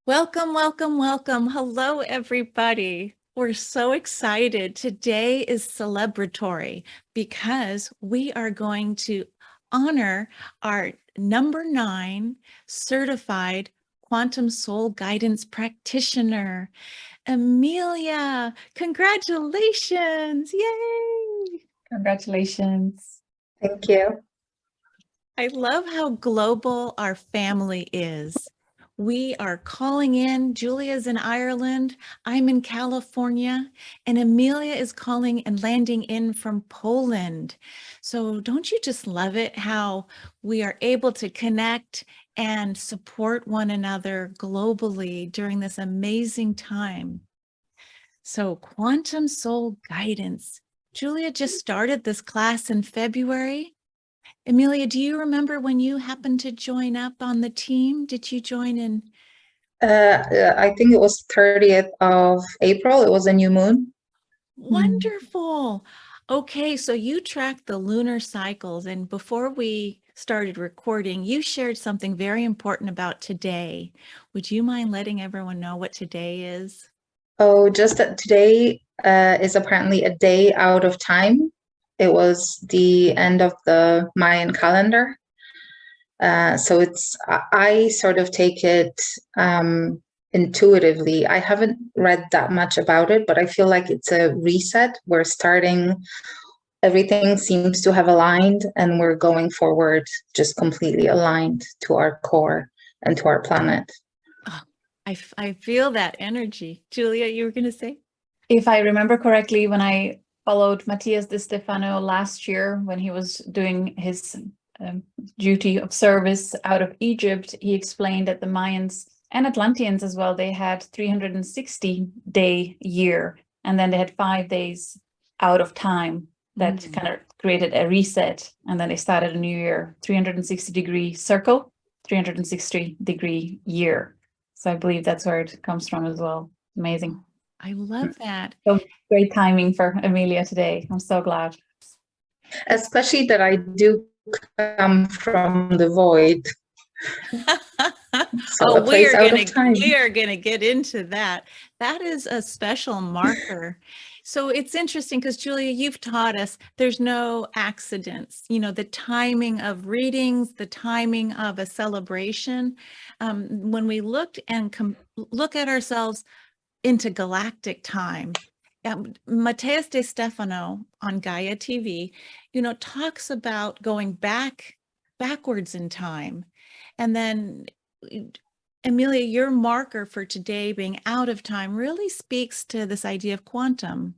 Welcome, welcome, welcome. Hello, everybody. We're so excited. Today is celebratory because we are going to honor our number 9 certified quantum soul guidance practitioner, Emilia. Congratulations. Yay. Congratulations. Thank you. I love how global our family is. We are calling in. Julia's in Ireland. I'm in California. And Emilia is calling and landing in from Poland. So don't you just love it how we are able to connect and support one another globally during this amazing time? So quantum soul guidance. Julia just started this class in February. Emilia, do you remember when you happened to join up on the team? Did you join in? I think it was 30th of April. It was a new moon. Wonderful. Okay, so you tracked the lunar cycles, and before we started recording, you shared something very important about today. Would you mind letting everyone know what today is? Oh, just that today is apparently a day out of time. It was the end of the Mayan calendar. So I sort of take it intuitively. I haven't read that much about it, but I feel like it's a reset. We're starting, everything seems to have aligned, and we're going forward just completely aligned to our core and to our planet. Oh, I feel that energy. Julia, you were going to say? If I remember correctly, when I followed Matthias de Stefano last year, when he was doing his duty of service out of Egypt, he explained that the Mayans and Atlanteans as well, they had 360-day year, and then they had 5 days out of time that kind of created a reset, and then they started a new year, 360-degree circle, 360-degree year. So I believe that's where it comes from as well. Amazing. I love that. So great timing for Emilia today. I'm so glad. Especially that I do come from the void. So we are gonna get into that. That is a special marker. So it's interesting because Julia, you've taught us there's no accidents. You know, the timing of readings, the timing of a celebration. When we looked and look at ourselves into galactic time, Matthias de Stefano on Gaia TV, you know, talks about going backwards in time. And then Emilia, your marker for today being out of time really speaks to this idea of quantum,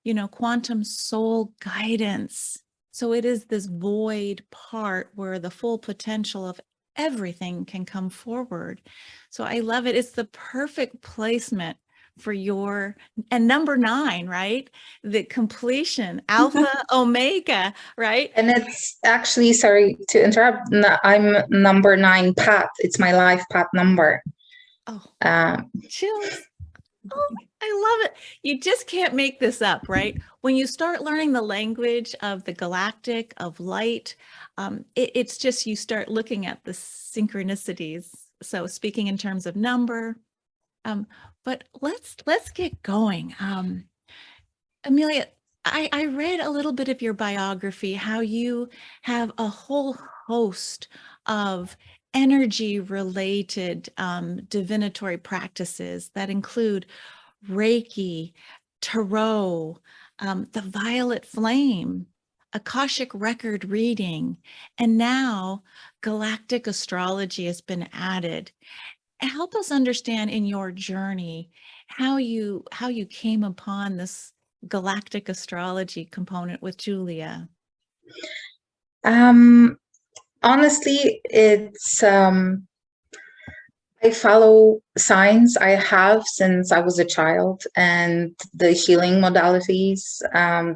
you know, quantum soul guidance. So it is this void part where the full potential of everything can come forward. So I love it. It's the perfect placement for your, and number 9, right? The completion, alpha, omega, right? And it's actually, sorry to interrupt, I'm number 9 path. It's my life path number. Oh, chills. Oh, I love it. You just can't make this up, right? When you start learning the language of the galactic, of light, it's just, you start looking at the synchronicities. So speaking in terms of number, but let's get going. Emilia, I read a little bit of your biography, how you have a whole host of energy-related divinatory practices that include Reiki, Tarot, the Violet Flame, Akashic Record reading, and now Galactic Astrology has been added. Help us understand in your journey how you came upon this galactic astrology component with Julia. Honestly, it's I follow signs. I have since I was a child, and the healing modalities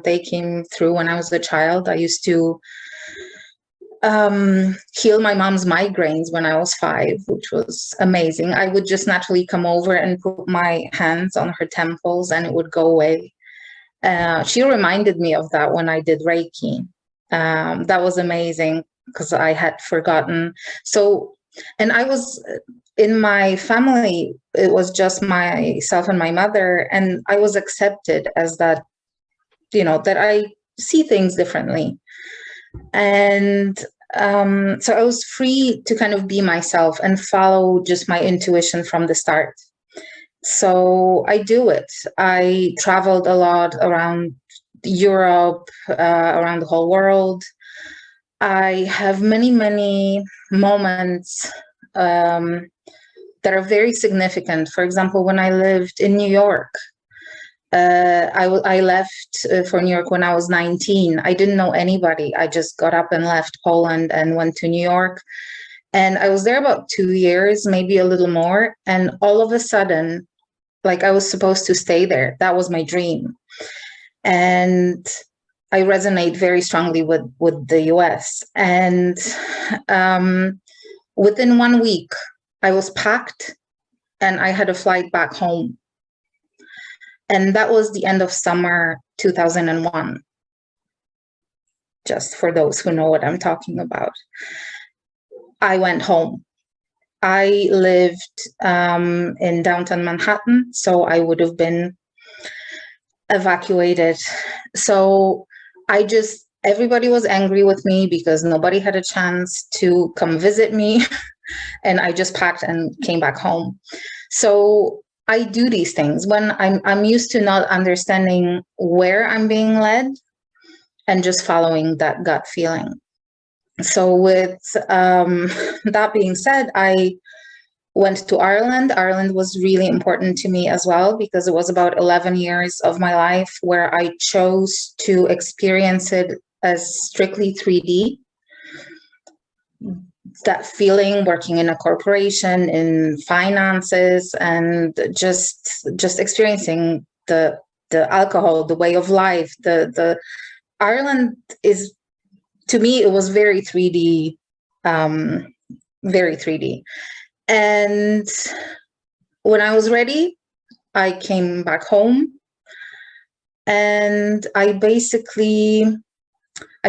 they came through when I was a child. I used to heal my mom's migraines when I was 5, which was amazing. I would just naturally come over and put my hands on her temples and it would go away. She reminded me of that when I did Reiki. That was amazing because I had forgotten. So, and I was in my family, it was just myself and my mother, and I was accepted as that, you know, that I see things differently. And so I was free to kind of be myself and follow just my intuition from the start. So I do it. I traveled a lot around Europe, around the whole world. I have many, many moments that are very significant. For example, when I lived in New York, I left for New York when I was 19. I didn't know anybody. I just got up and left Poland and went to New York. And I was there about 2 years, maybe a little more. And all of a sudden, like I was supposed to stay there. That was my dream. And I resonate very strongly with the US. And within 1 week, I was packed and I had a flight back home. And that was the end of summer 2001. Just for those who know what I'm talking about. I went home. I lived in downtown Manhattan, so I would have been evacuated. So everybody was angry with me because nobody had a chance to come visit me. And I just packed and came back home. So I do these things when I'm used to not understanding where I'm being led and just following that gut feeling. So with that being said, I went to Ireland. Ireland was really important to me as well because it was about 11 years of my life where I chose to experience it as strictly 3D. That feeling working in a corporation, in finances, and just experiencing the alcohol, the way of life. The Ireland is, to me, it was very 3D, very 3D. And when I was ready, I came back home, and I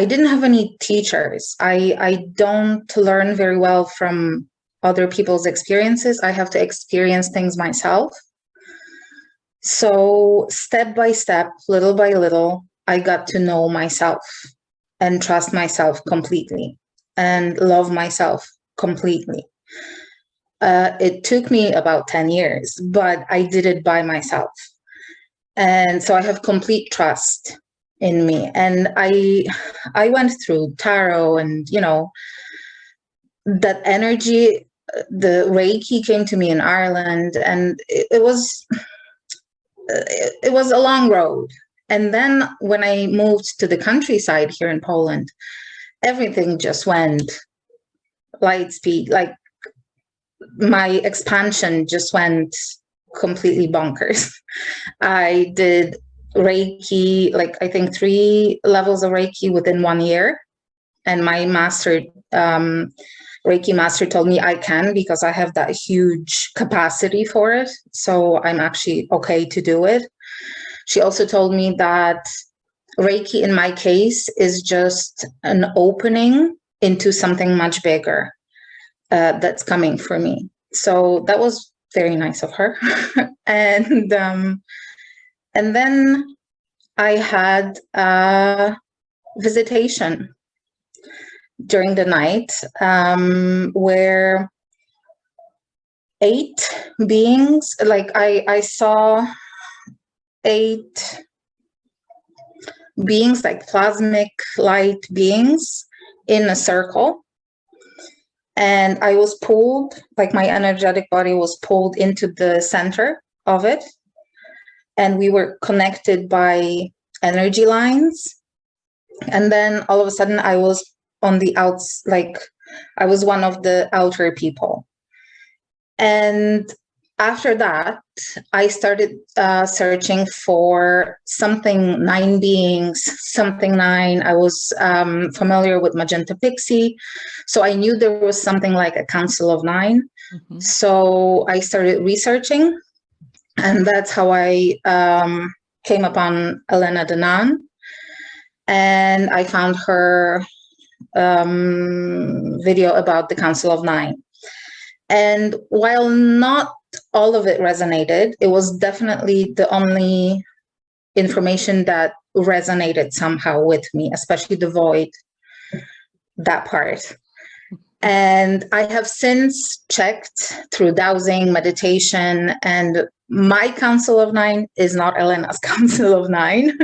didn't have any teachers. I don't learn very well from other people's experiences. I have to experience things myself. So step by step, little by little, I got to know myself and trust myself completely and love myself completely. It took me about 10 years, but I did it by myself. And so I have complete trust in me. And I went through tarot and, you know, that energy, the Reiki came to me in Ireland, and it was a long road. And then when I moved to the countryside here in Poland, everything just went light speed. Like my expansion just went completely bonkers. I did Reiki, like I think 3 levels of Reiki within 1 year. And my master, Reiki master, told me I can because I have that huge capacity for it. So I'm actually okay to do it. She also told me that Reiki in my case is just an opening into something much bigger that's coming for me. So that was very nice of her. And then I had a visitation during the night where 8 beings, like I saw 8 beings, like plasmic light beings in a circle. And I was pulled, like my energetic body was pulled into the center of it. And we were connected by energy lines. And then all of a sudden I was on the outs, like I was one of the outer people. And after that, I started searching for something 9 beings, something 9. I was familiar with Magenta Pixie. So I knew there was something like a Council of 9. Mm-hmm. So I started researching. And that's how I came upon Elena Danaan. and I found her video about the Council of Nine. And while not all of it resonated, it was definitely the only information that resonated somehow with me, especially the void, that part. And I have since checked through dowsing, meditation, and my Council of Nine is not Elena's Council of Nine.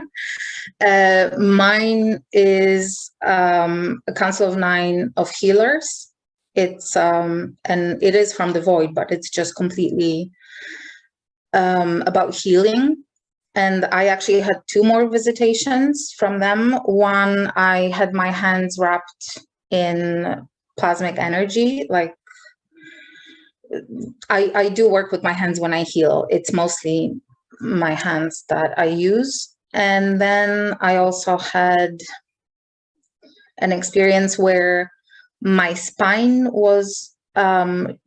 Mine is a Council of Nine of healers. It's and it is from the void, but it's just completely about healing. And I actually had 2 more visitations from them. One, I had my hands wrapped in plasmic energy. Like, I do work with my hands when I heal. It's mostly my hands that I use. And then I also had an experience where my spine was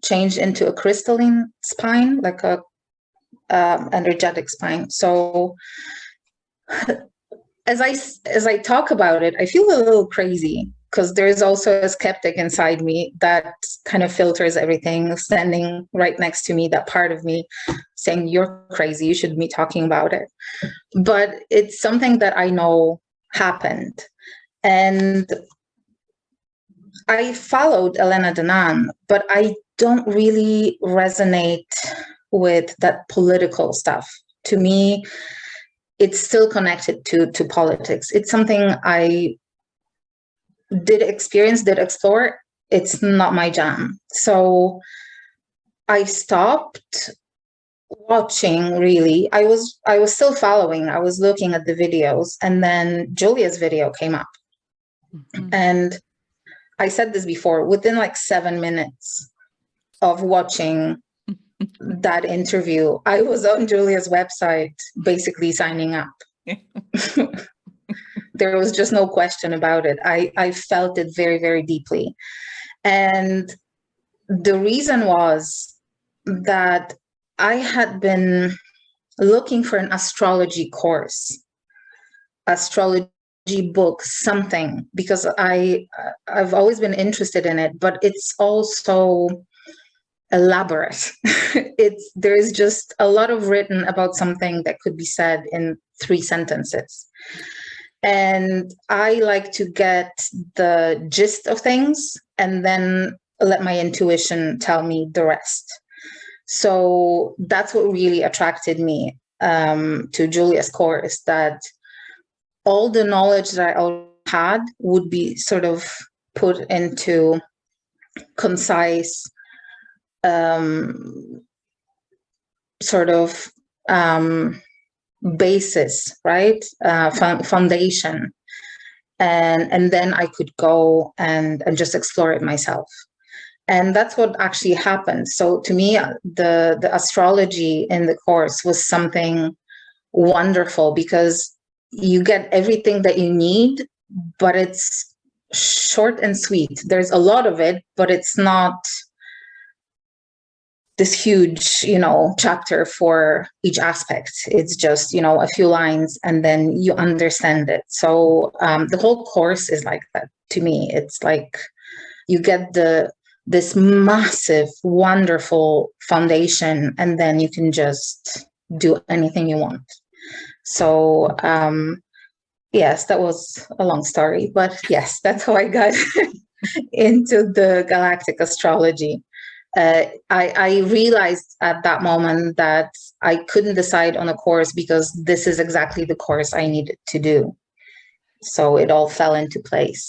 changed into a crystalline spine, like a energetic spine. So as I talk about it, I feel a little crazy, because there's also a skeptic inside me that kind of filters everything, standing right next to me, that part of me saying, you're crazy, you should be talking about it. But it's something that I know happened. And I followed Elena Danaan, but I don't really resonate with that political stuff. To me, it's still connected to politics. It's something I did experience, did explore. It's not my jam. So I stopped watching, really. I was still following. I was looking at the videos, and then Julia's video came up. Mm-hmm. And I said this before, within like 7 minutes of watching that interview, I was on Julia's website basically signing up. There was just no question about it. I felt it very, very deeply. And the reason was that I had been looking for an astrology course, astrology book, something, because I've always been interested in it, but it's also elaborate. There's just a lot of written about something that could be said in 3 sentences. And I like to get the gist of things and then let my intuition tell me the rest. So that's what really attracted me to Julia's course, that all the knowledge that I already had would be sort of put into concise sort of basis, right? Foundation. And then I could go and just explore it myself. And that's what actually happened. So to me, the astrology in the course was something wonderful, because you get everything that you need, but it's short and sweet. There's a lot of it, but it's not this huge, chapter for each aspect. It's just, a few lines, and then you understand it. So the whole course is like that to me. It's like you get this massive, wonderful foundation, and then you can just do anything you want. So yes, that was a long story, but yes, that's how I got into the galactic astrology. I realized at that moment that I couldn't decide on a course, because this is exactly the course I needed to do. So it all fell into place.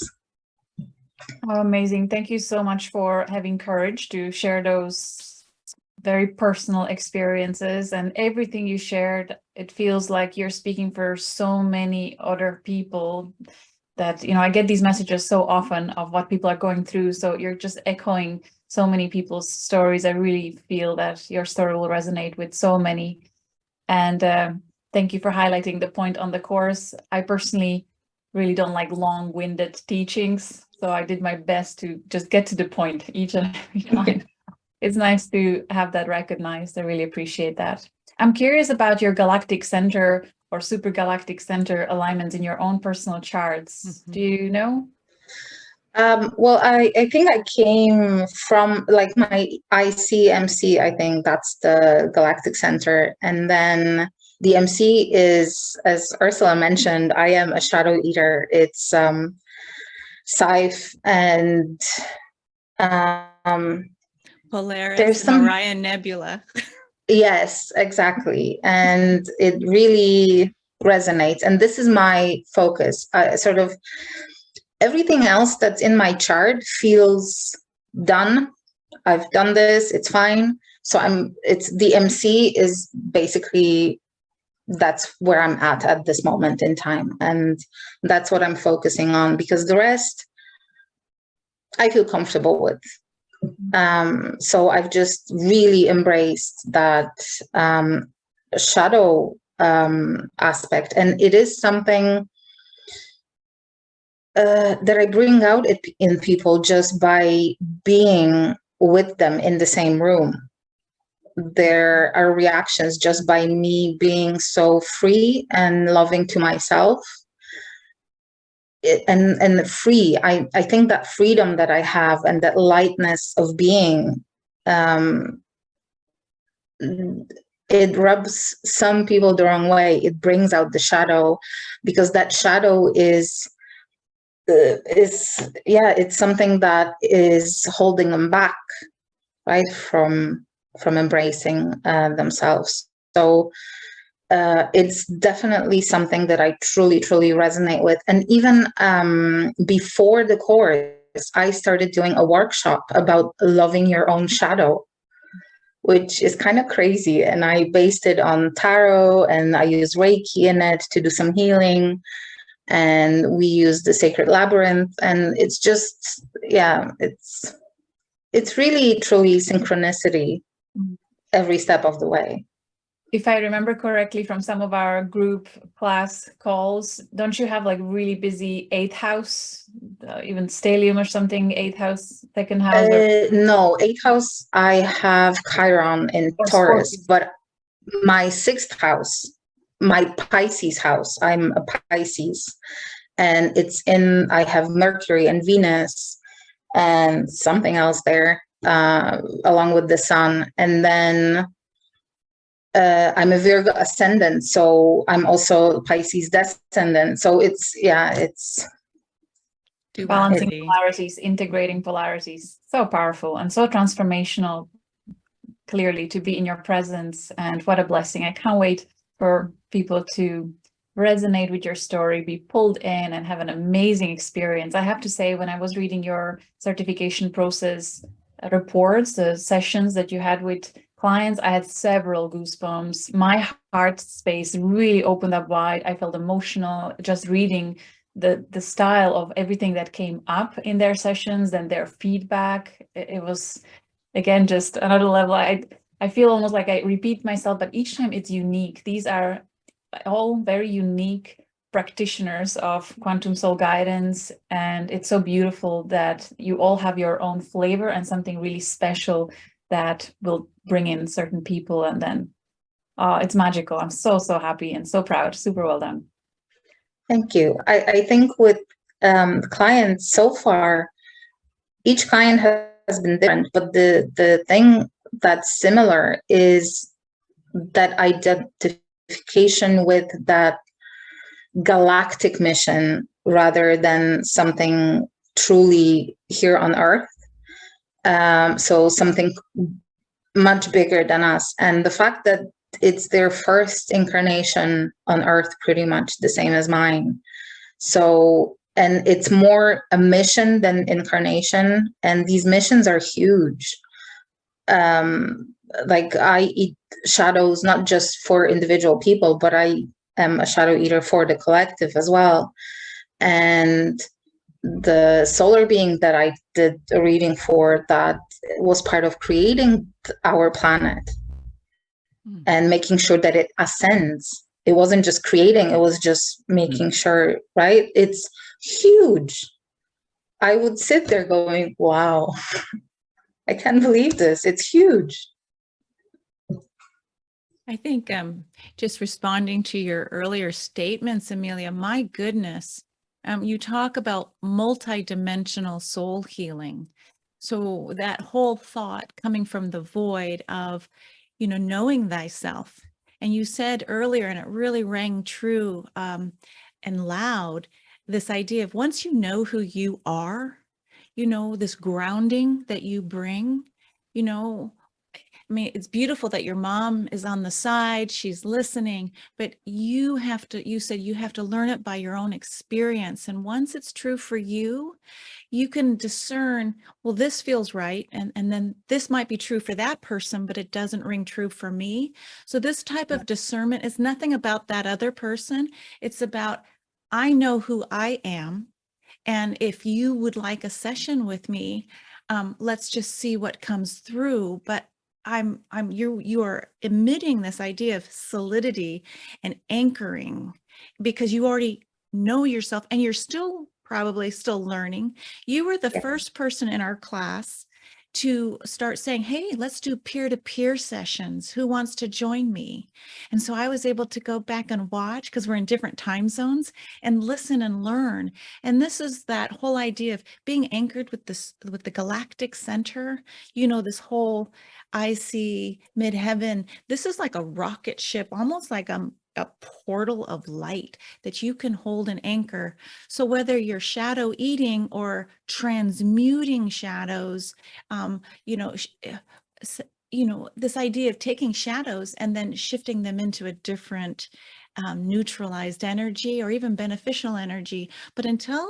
Oh, amazing. Thank you so much for having courage to share those very personal experiences, and everything you shared. It feels like you're speaking for so many other people that, I get these messages so often of what people are going through. So you're just echoing so many people's stories. I really feel that your story will resonate with so many. And thank you for highlighting the point on the course. I personally really don't like long-winded teachings, so I did my best to just get to the point each and every time. It's nice to have that recognized. I really appreciate that. I'm curious about your galactic center. or supergalactic center alignments in your own personal charts. Do you know? Well, I think I came from like my ICMC, I think that's the Galactic Center. And then the MC is, as Ursula mentioned, I am a shadow eater. It's Scythe and Polaris there's and some Orion Nebula. Yes, exactly. And it really resonates. And this is my focus. Sort of everything else that's in my chart feels done. I've done this, it's fine. So it's the MC is basically, that's where I'm at this moment in time. And that's what I'm focusing on, because the rest I feel comfortable with. So I've just really embraced that shadow aspect. And it is something that I bring out in people just by being with them in the same room. There are reactions just by me being so free and loving to myself. And free, I think that freedom that I have and that lightness of being, it rubs some people the wrong way. It brings out the shadow, because that shadow is it's something that is holding them back, right, from embracing themselves. So it's definitely something that I truly resonate with. And even before the course, I started doing a workshop about loving your own shadow, which is kind of crazy. And I based it on tarot, and I use Reiki in it to do some healing. And we use the sacred labyrinth, and it's just, yeah, it's really truly synchronicity every step of the way. If I remember correctly from some of our group class calls, don't you have like really busy 8th house, even stellium or something, 8th house, 2nd house? No, 8th house, I have Chiron in Taurus, but my 6th house, my Pisces house, I'm a Pisces, and I have Mercury and Venus and something else there, along with the sun. And then I'm a Virgo ascendant, so I'm also Pisces descendant. So it's balancing polarities, integrating polarities. So powerful and so transformational, clearly, to be in your presence. And what a blessing. I can't wait for people to resonate with your story, be pulled in, and have an amazing experience. I have to say, when I was reading your certification process reports, the sessions that you had with clients, I had several goosebumps. My heart space really opened up wide. I felt emotional just reading the style of everything that came up in their sessions and their feedback. It was, again, just another level. I feel almost like I repeat myself, but each time it's unique. These are all very unique practitioners of quantum soul guidance, and it's so beautiful that you all have your own flavor and something really special that will bring in certain people, and then it's magical. I'm so happy and so proud. Super well done. Thank you. I think with clients so far, each client has been different, but the thing that's similar is that identification with that galactic mission rather than something truly here on Earth. So something much bigger than us. And the fact that it's their first incarnation on Earth, pretty much the same as mine. So, and it's more a mission than incarnation. And these missions are huge. Like I eat shadows, not just for individual people, but I am a shadow eater for the collective as well. And the solar being that I did a reading for, that was part of creating our planet and making sure that it ascends. It wasn't just creating, it was just making sure, right? It's huge. I would sit there going, wow, I can't believe this. It's huge. I think just responding to your earlier statements, Emilia, my goodness, you talk about multidimensional soul healing. So that whole thought coming from the void of, knowing thyself. And you said earlier, and it really rang true and loud, this idea of once you know who you are, this grounding that you bring, I mean, it's beautiful that your mom is on the side, she's listening, but you said you have to learn it by your own experience. And once it's true for you, you can discern, well, this feels right. And then this might be true for that person, but it doesn't ring true for me. So this type of discernment is nothing about that other person. It's about, I know who I am. And if you would like a session with me, let's just see what comes through. But you are emitting this idea of solidity and anchoring because you already know yourself and you're probably still learning. You were the first person in our class to start saying, hey, let's do peer-to-peer sessions. Who wants to join me? And so I was able to go back and watch because we're in different time zones and listen and learn. And this is that whole idea of being anchored with the galactic center, this whole I see midheaven. This is like a rocket ship, almost like a portal of light that you can hold and anchor. So whether you're shadow eating or transmuting shadows, this idea of taking shadows and then shifting them into a different neutralized energy or even beneficial energy. But until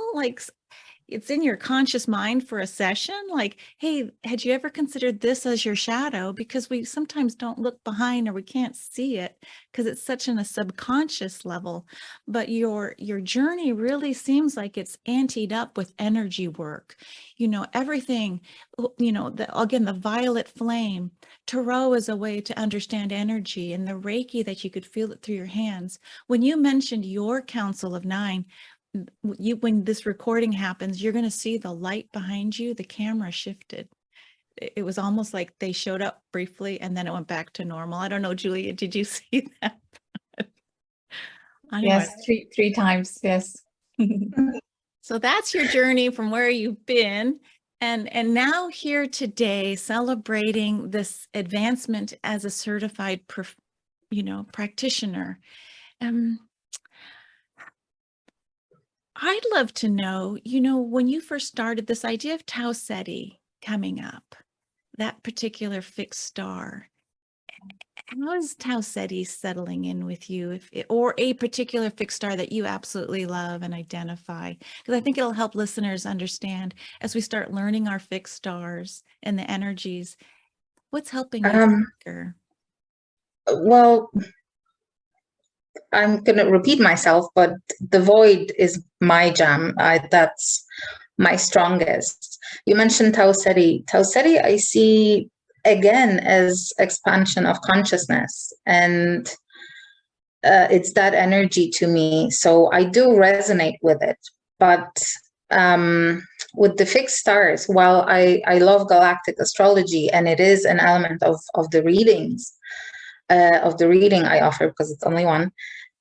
it's in your conscious mind for a session, like, hey, had you ever considered this as your shadow? Because we sometimes don't look behind or we can't see it because it's such in a subconscious level. But your journey really seems like it's anteed up with energy work. Everything, again, the violet flame. Tarot is a way to understand energy, and the Reiki that you could feel it through your hands. When you mentioned your Council of Nine, when this recording happens, you're going to see the light behind you. The camera shifted. It was almost like they showed up briefly and then it went back to normal. I don't know, Julia, did you see that? Yes, three times. Yes. So that's your journey from where you've been. And now here today, celebrating this advancement as a certified, practitioner. I'd love to know, when you first started this idea of Tau Ceti coming up, that particular fixed star, how is Tau Ceti settling in with you, or a particular fixed star that you absolutely love and identify? Because I think it'll help listeners understand as we start learning our fixed stars and the energies, what's helping you anchor? Well, I'm going to repeat myself, but the void is my jam. That's my strongest. You mentioned Tau Ceti. Tau Ceti I see again as expansion of consciousness, and it's that energy to me. So I do resonate with it. But with the fixed stars, while I love Galactic Astrology, and it is an element of the readings, of the reading I offer, because it's only one,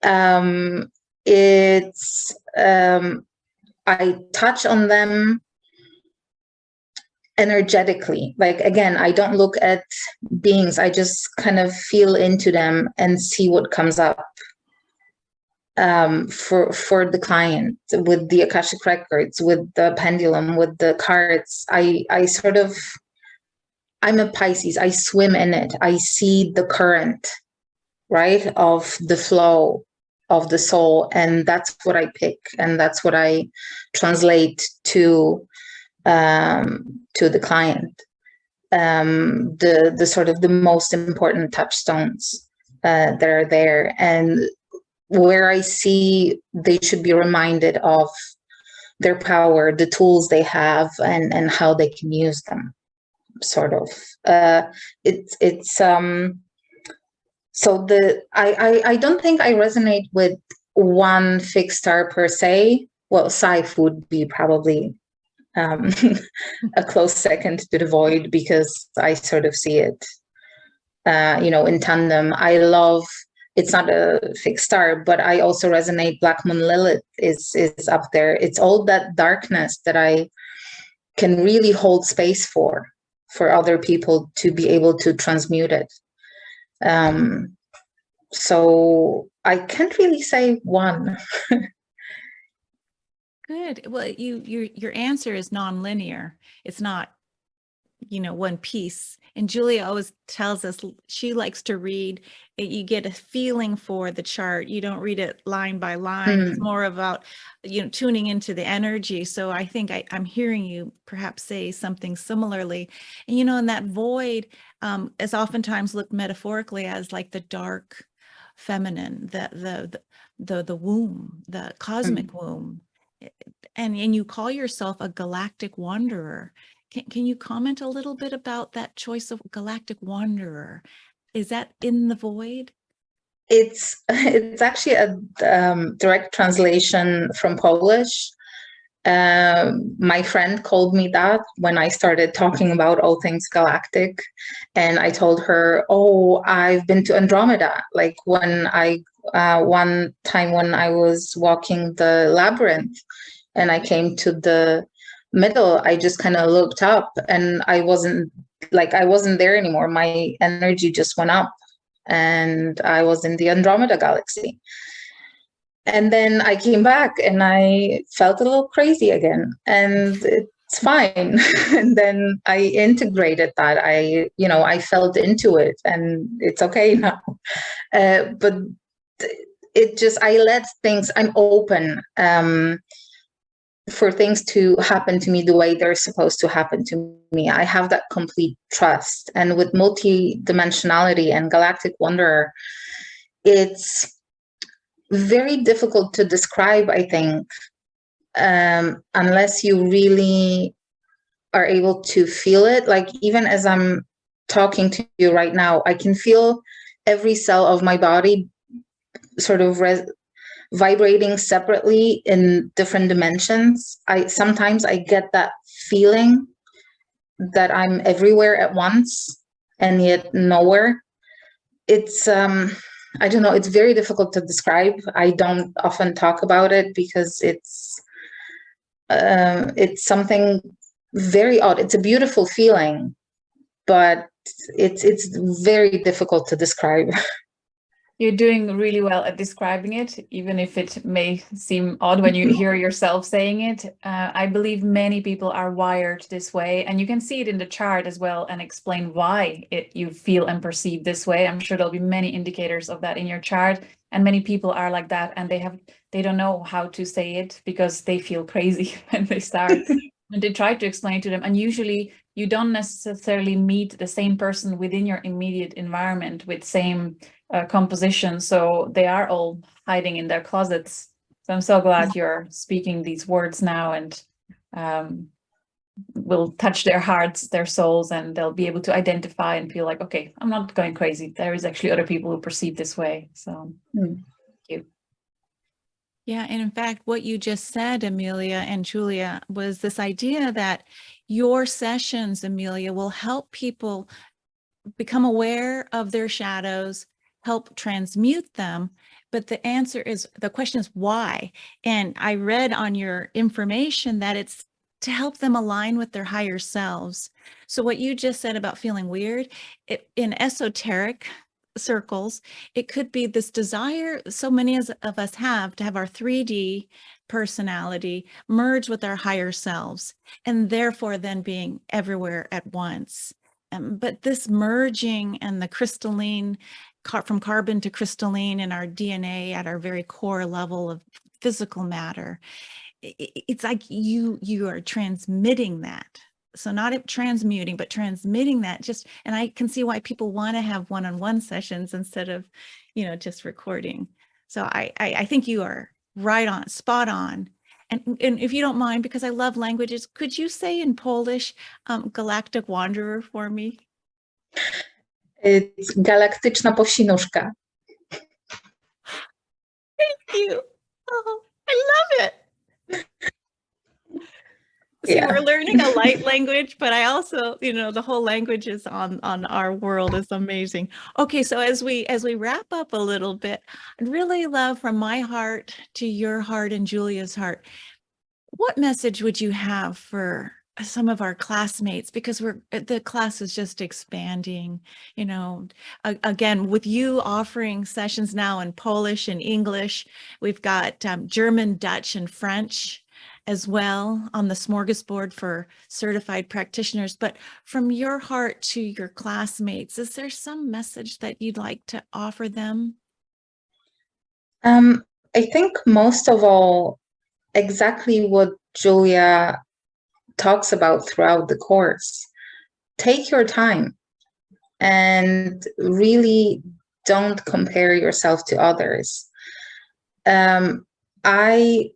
I touch on them energetically. Like, again, I don't look at beings, I just kind of feel into them and see what comes up for the client, with the Akashic Records, with the pendulum, with the cards. I'm a Pisces, I swim in it. I see the current, right, of the flow of the soul, and that's what I pick, and that's what I translate to the client. The sort of the most important touchstones that are there, and where I see they should be reminded of their power, the tools they have, and how they can use them. Sort of, so I don't think I resonate with one fixed star per se. Well, Scythe would be probably a close second to the void, because I sort of see it in tandem. I love, it's not a fixed star, but I also resonate. Black Moon Lilith is up there. It's all that darkness that I can really hold space for other people to be able to transmute it. So I can't really say one. Good. Well, your answer is non-linear. It's not, one piece. And Julia always tells us she likes to read. You get a feeling for the chart. You don't read it line by line. It's more about, tuning into the energy. So I think I'm hearing you perhaps say something similarly. And, in that void is oftentimes looked metaphorically as like the dark feminine, the womb, the cosmic womb. And you call yourself a galactic wanderer. Can you comment a little bit about that choice of galactic wanderer? Is that in the void? It's actually a direct translation from Polish. My friend called me that when I started talking about all things galactic, and I told her, "Oh, I've been to Andromeda." Like when one time when I was walking the labyrinth, and I came to the middle, I just kind of looked up, and I wasn't there anymore. My energy just went up, and I was in the Andromeda galaxy. And then I came back and I felt a little crazy again, and it's fine. And then I integrated that. I felt into it, and it's okay now. But I let things, I'm open for things to happen to me the way they're supposed to happen to me. I have that complete trust. And with multidimensionality and Galactic Wanderer, it's very difficult to describe, I think, unless you really are able to feel it. Like even as I'm talking to you right now, I can feel every cell of my body sort of vibrating separately in different dimensions. Sometimes I get that feeling that I'm everywhere at once and yet nowhere. It's I don't know, it's very difficult to describe. I don't often talk about it because it's something very odd. It's a beautiful feeling, but it's very difficult to describe. You're doing really well at describing it, even if it may seem odd when you hear yourself saying it. I believe many people are wired this way, and you can see it in the chart as well and explain why you feel and perceive this way. I'm sure there'll be many indicators of that in your chart, and many people are like that, and they don't know how to say it because they feel crazy when they start. And they try to explain it to them, and usually you don't necessarily meet the same person within your immediate environment with same composition, so they are all hiding in their closets. So I'm so glad you're speaking these words now, and will touch their hearts, their souls, and they'll be able to identify and feel like, okay, I'm not going crazy. There is actually other people who perceive this way. So thank you. Yeah, and in fact, what you just said, Emilia and Julia, was this idea that your sessions, Emilia, will help people become aware of their shadows, help transmute them. But the question is why? And I read on your information that it's to help them align with their higher selves. So what you just said about feeling weird, in esoteric circles, it could be this desire so many of us have to have our 3D personality merge with our higher selves, and therefore then being everywhere at once. But this merging and the crystalline, from carbon to crystalline in our DNA at our very core level of physical matter, it's like you are transmitting that. So not transmuting, but transmitting that. And I can see why people want to have one-on-one sessions instead of, just recording. So I think you are right on, spot on. And if you don't mind, because I love languages, could you say in Polish, galactic wanderer for me? It's galaktyczna powsinuszka. Thank you. Oh, I love it. See, Yeah. we're learning a light language, but I also, the whole language is on our world is amazing. Okay, so as we wrap up a little bit, I'd really love from my heart to your heart and Julia's heart, what message would you have for some of our classmates? Because the class is just expanding, again, with you offering sessions now in Polish and English, we've got German, Dutch, and French as well on the smorgasbord for certified practitioners. But from your heart to your classmates, is there some message that you'd like to offer them? I think most of all, exactly what Julia talks about throughout the course. Take your time and really don't compare yourself to others. I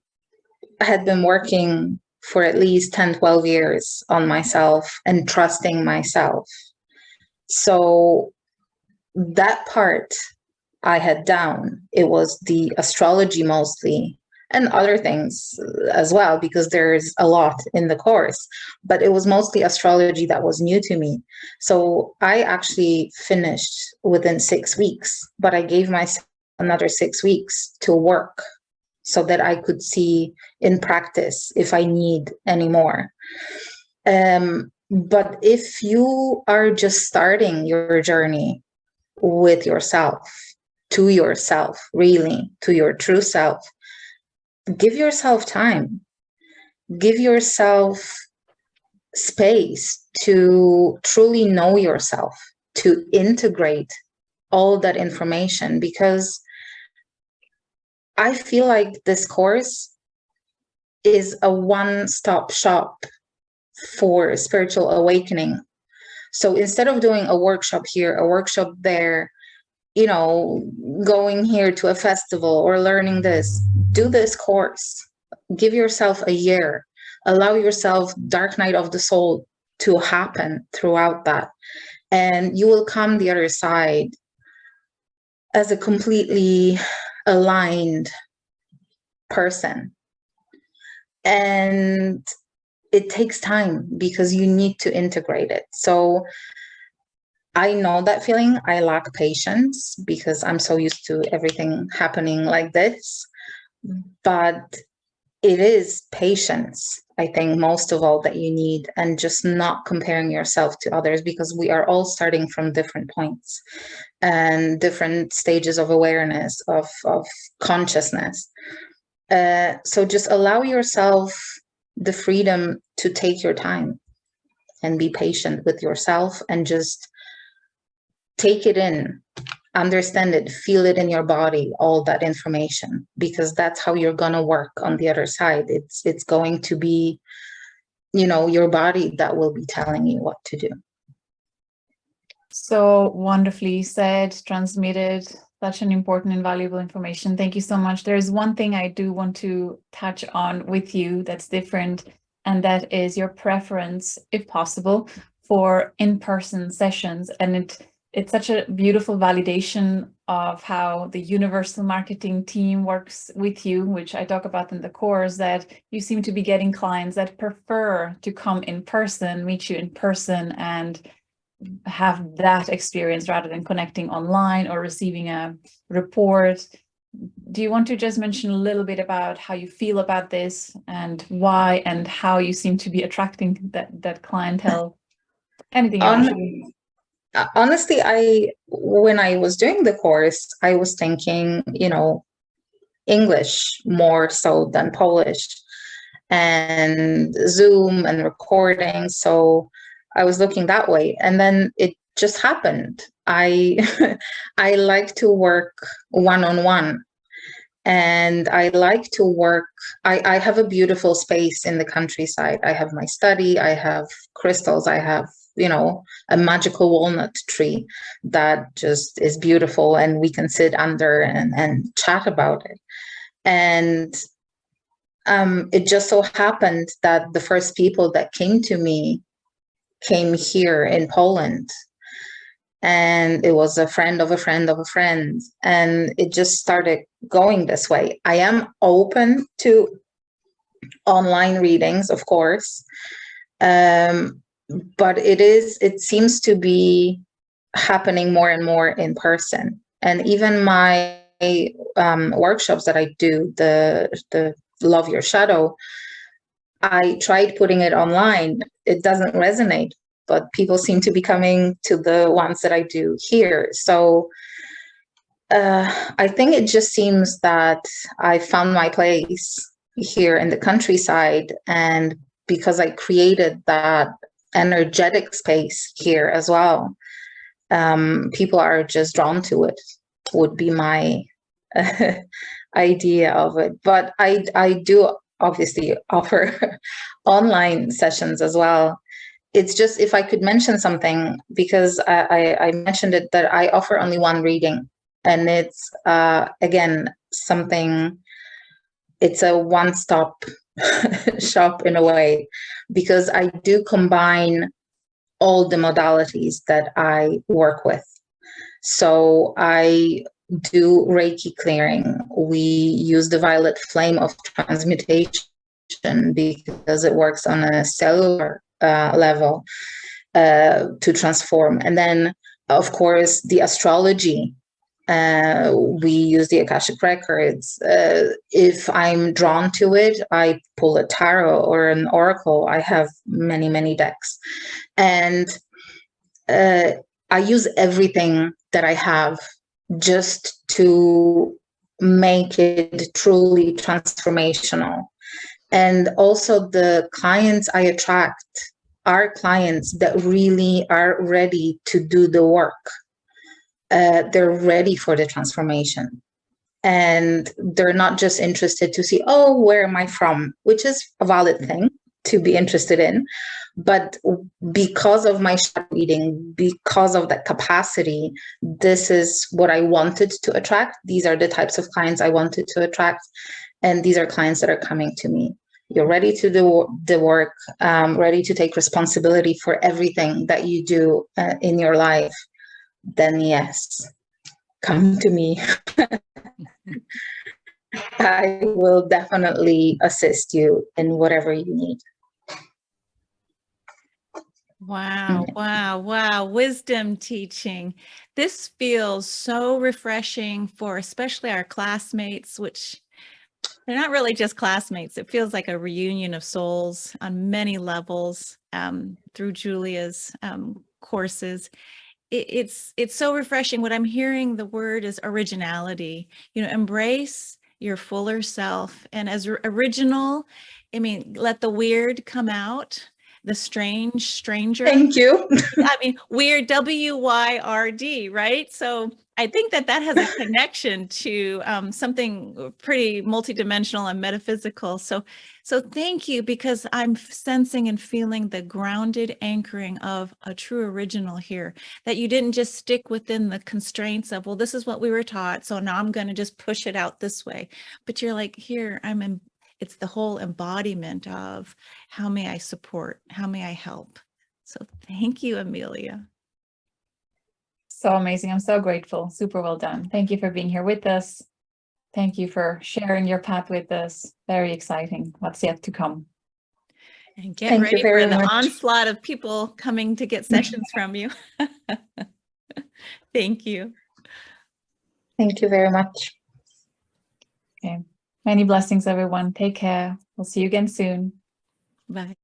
had been working for at least 10, 12 years on myself and trusting myself. So that part I had down. It was the astrology mostly, and other things as well, because there's a lot in the course, but it was mostly astrology that was new to me. So I actually finished within 6 weeks, but I gave myself another 6 weeks to work so that I could see in practice if I need any more. But if you are just starting your journey with yourself, to yourself, really, to your true self, give yourself time. Give yourself space to truly know yourself, to integrate all that information, because I feel like this course is a one-stop shop for spiritual awakening. So instead of doing a workshop here, a workshop there, going here to a festival or learning this, do this course. Give yourself a year. Allow yourself dark night of the soul to happen throughout that. And you will come the other side as a completely aligned person. And it takes time because you need to integrate it. So I know that feeling. I lack patience because I'm so used to everything happening like this. But it is patience, I think, most of all that you need, and just not comparing yourself to others, because we are all starting from different points and different stages of awareness, of consciousness. So just allow yourself the freedom to take your time and be patient with yourself and just take it in, understand it, feel it in your body, all that information, because that's how you're going to work on the other side. It's going to be, your body that will be telling you what to do. So wonderfully said, transmitted, such an important and valuable information. Thank you so much. There's one thing I do want to touch on with you that's different, and that is your preference, if possible, for in-person sessions. And it's such a beautiful validation of how the universal marketing team works with you, which I talk about in the course, that you seem to be getting clients that prefer to come in person, meet you in person, and have that experience rather than connecting online or receiving a report. Do you want to just mention a little bit about how you feel about this and why and how you seem to be attracting that clientele? Anything you want to? Honestly, when I was doing the course, I was thinking, English more so than Polish, and Zoom and recording. So I was looking that way. And then it just happened. I like to work one-on-one. And I like to work, I have a beautiful space in the countryside. I have my study, I have crystals, I have, a magical walnut tree that just is beautiful, and we can sit under and chat about it. And it just so happened that the first people that came to me came here in Poland. And it was a friend of a friend of a friend. And it just started going this way. I am open to online readings, of course. But it seems to be happening more and more in person. And even my workshops that I do, the Love Your Shadow, I tried putting it online. It doesn't resonate, but people seem to be coming to the ones that I do here. So I think it just seems that I found my place here in the countryside. And because I created that energetic space here as well, people are just drawn to it, would be my idea of it. But I do obviously offer online sessions as well. It's just, if I could mention something, because I mentioned it, that I offer only one reading, and it's again something, it's a one-stop shop in a way, because I do combine all the modalities that I work with. So I do Reiki clearing. We use the violet flame of transmutation because it works on a cellular level to transform. And then, of course, the astrology. We use the Akashic Records. If I'm drawn to it, I pull a tarot or an oracle. I have many, many decks. And I use everything that I have just to make it truly transformational. And also the clients I attract are clients that really are ready to do the work. They're ready for the transformation. And they're not just interested to see, oh, where am I from? Which is a valid thing to be interested in. But because of my shadow reading, because of that capacity, this is what I wanted to attract. These are the types of clients I wanted to attract. And these are clients that are coming to me. You're ready to do the work, ready to take responsibility for everything that you do in your life. Then yes, come to me. I will definitely assist you in whatever you need. Wow, wow, wow. Wisdom teaching. This feels so refreshing for especially our classmates, which they're not really just classmates. It feels like a reunion of souls on many levels through Julia's courses. It's so refreshing. What I'm hearing, the word is originality. You know, embrace your fuller self. And as original, I mean, let the weird come out. The strange stranger. Thank you. I mean, weird, WYRD, right? So I think that has a connection to something pretty multidimensional and metaphysical. So thank you, because I'm sensing and feeling the grounded anchoring of a true original here, that you didn't just stick within the constraints of, well, this is what we were taught, so now I'm going to just push it out this way. But you're like, here, it's the whole embodiment of how may I support, how may I help. So thank you, Emilia. So amazing. I'm so grateful. Super well done. Thank you for being here with us. Thank you for sharing your path with us. Very exciting what's yet to come. And get ready for the onslaught of people coming to get sessions from you. Thank you. Thank you very much. Okay. Many blessings, everyone. Take care. We'll see you again soon. Bye.